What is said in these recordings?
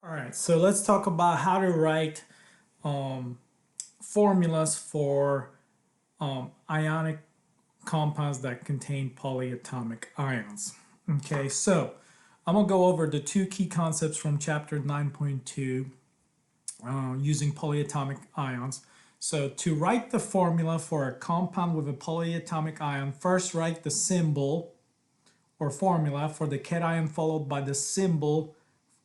All right, so let's talk about how to write um, formulas for ionic compounds that contain polyatomic ions. Okay, so I'm going to go over the two key concepts from chapter 9.2 using polyatomic ions. So to write the formula for a compound with a polyatomic ion, first write the symbol or formula for the cation followed by the symbol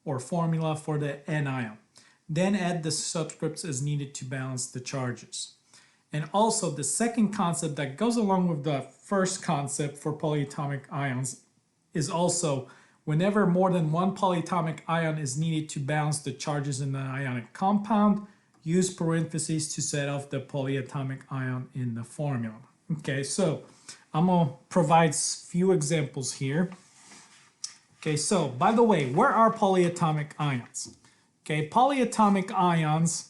or formula for the anion. Then add the subscripts as needed to balance the charges. And also the second concept that goes along with the first concept for polyatomic ions is also whenever more than one polyatomic ion is needed to balance the charges in an ionic compound, use parentheses to set off the polyatomic ion in the formula. Okay, so I'm going to provide a few examples here. Okay, so by the way, where are polyatomic ions? Okay, polyatomic ions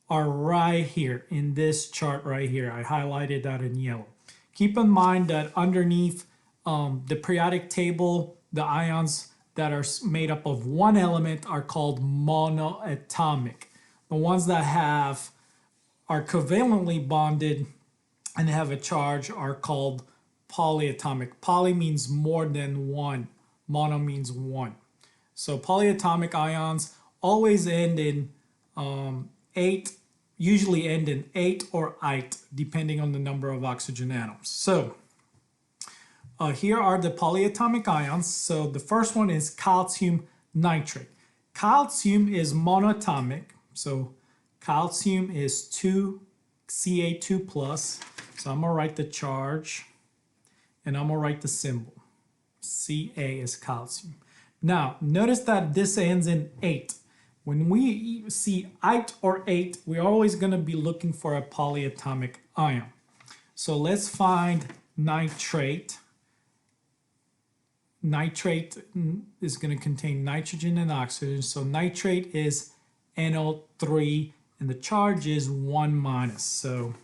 are right here in this chart right here. I highlighted that in yellow. Keep in mind that underneath the periodic table, the ions that are made up of one element are called monoatomic. The ones that are covalently bonded and have a charge are called polyatomic. Poly means more than one. Mono means one. So polyatomic ions always end in 8, usually end in 8 or 8, depending on the number of oxygen atoms. So here are the polyatomic ions. So the first one is calcium nitrate. Calcium is monatomic. So calcium is 2 Ca2 plus. So I'm going to write the charge and I'm going to write the symbol. Ca is calcium. Now, notice that this ends in 8. When we see 8 or 8, we're always going to be looking for a polyatomic ion. So let's find nitrate. Nitrate is going to contain nitrogen and oxygen. So nitrate is NO3 and the charge is 1 minus. So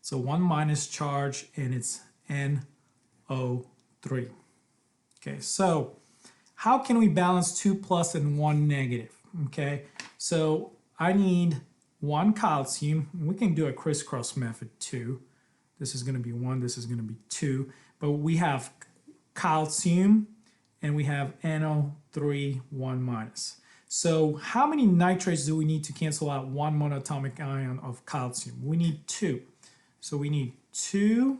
1 minus charge and it's NO3. Okay, so how can we balance 2 plus and 1 negative? Okay, so I need 1 calcium. We can do a crisscross method too. This is going to be 1, this is going to be 2. But we have calcium and we have NO3, 1 minus. So how many nitrates do we need to cancel out 1 monatomic ion of calcium? We need 2. So we need 2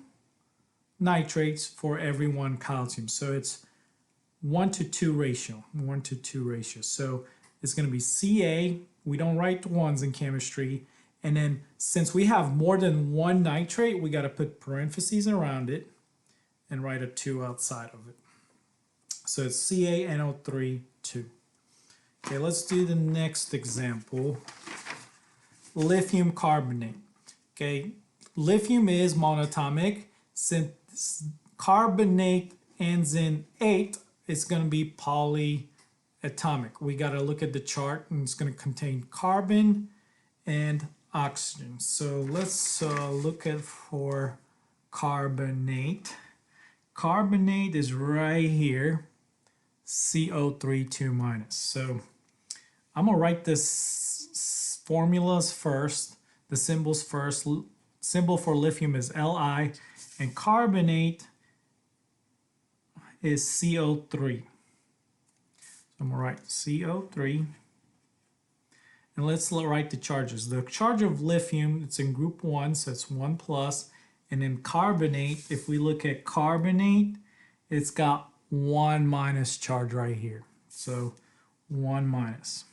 nitrates for every 1 calcium. So it's 1 to 2 ratio. 1 to 2 ratio. So it's going to be Ca. We don't write ones in chemistry. And then since we have more than 1 nitrate, we got to put parentheses around it and write a 2 outside of it. So it's CaNO3 2. Okay, let's do the next example. Lithium carbonate. Okay, lithium is monatomic. Since carbonate ends in 8, it's going to be polyatomic. We got to look at the chart and it's going to contain carbon and oxygen. So let's look at for carbonate. Carbonate is right here, CO3 2 minus. So I'm going to write this formulas first, the symbols first. Symbol for lithium is Li, and carbonate is CO3. So I'm going to write CO3. And let's write the charges. The charge of lithium, it's in group 1, so it's 1 plus. And then carbonate, if we look at carbonate, it's got 1 minus charge right here. So 1 minus.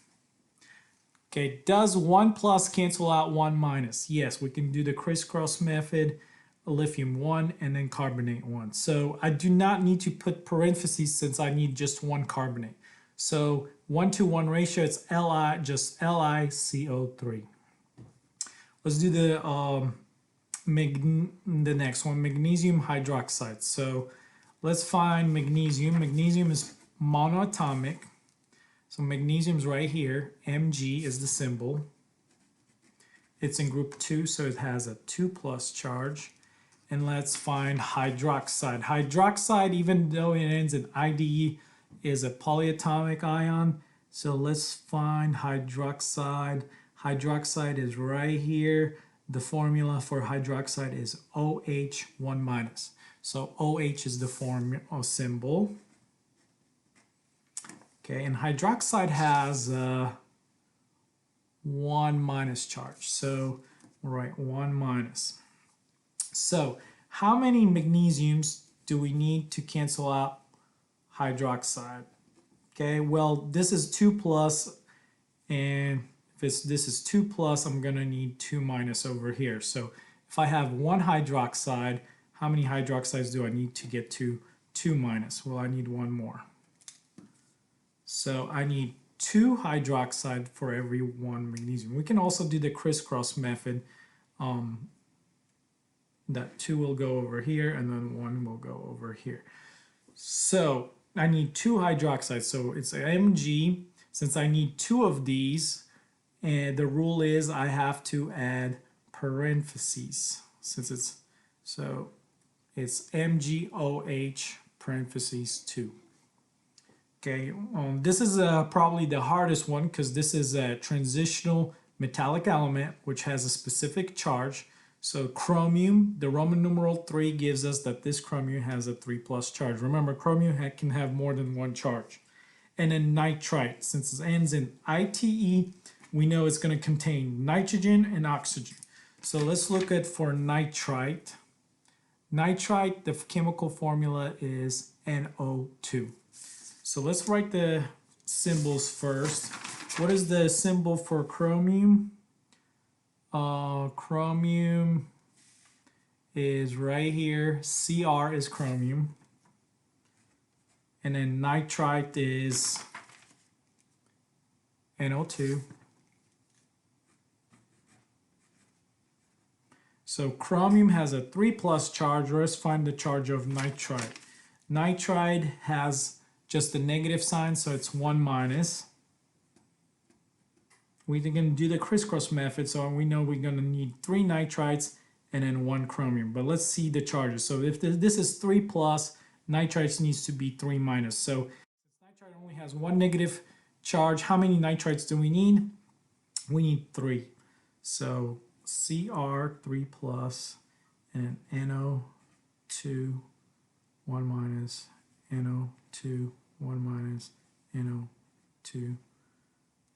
Okay, does 1 plus cancel out 1 minus? Yes, we can do the crisscross method, lithium 1 and then carbonate 1. So I do not need to put parentheses since I need just 1 carbonate. So 1 to 1 ratio, it's Li, just LiCO3. Let's do the next one, magnesium hydroxide. So let's find magnesium. Magnesium is monoatomic. So magnesium is right here. Mg is the symbol. It's in group 2, so it has a 2 plus charge. And let's find hydroxide. Hydroxide, even though it ends in IDE, is a polyatomic ion. So let's find hydroxide. Hydroxide is right here. The formula for hydroxide is OH 1 minus. So OH is the formula or symbol. Okay, and hydroxide has 1 minus charge. So we'll write 1 minus. So how many magnesiums do we need to cancel out hydroxide? Okay, well, this is 2 plus, and if this is 2 plus, I'm going to need 2 minus over here. So if I have 1 hydroxide, how many hydroxides do I need to get to 2 minus? Well, I need 1 more. So I need 2 hydroxide for every 1 magnesium. We can also do the crisscross method. That 2 will go over here, and then 1 will go over here. So I need 2 hydroxides, so it's Mg. Since I need 2 of these, and the rule is I have to add parentheses, since it's MgOH parentheses 2. Okay, this is probably the hardest one because this is a transitional metallic element which has a specific charge. So chromium, the Roman numeral 3 gives us that this chromium has a 3 plus charge. Remember, chromium can have more than 1 charge. And then nitrite, since it ends in ITE, we know it's going to contain nitrogen and oxygen. So let's look at for nitrite. Nitrite, the chemical formula is NO2. So let's write the symbols first. What is the symbol for chromium? Chromium is right here. Cr is chromium. And then nitrite is NO2. So chromium has a 3 plus charge. Let's find the charge of nitrite. Nitrite has just a negative sign, so it's 1 minus. We're going to do the crisscross method, so we know we're going to need 3 nitrites and then 1 chromium. But let's see the charges. So if this is 3 plus, nitrites needs to be 3 minus. So since nitrite only has 1 negative charge, how many nitrites do we need? We need 3. So Cr 3 plus and NO2 1 minus, NO2 1 minus, NO2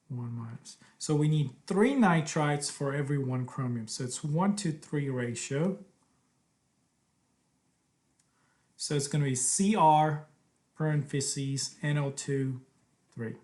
1 minus. So we need 3 nitrites for every 1 chromium. So it's 1 to 3 ratio. So it's going to be Cr parentheses NO2 3.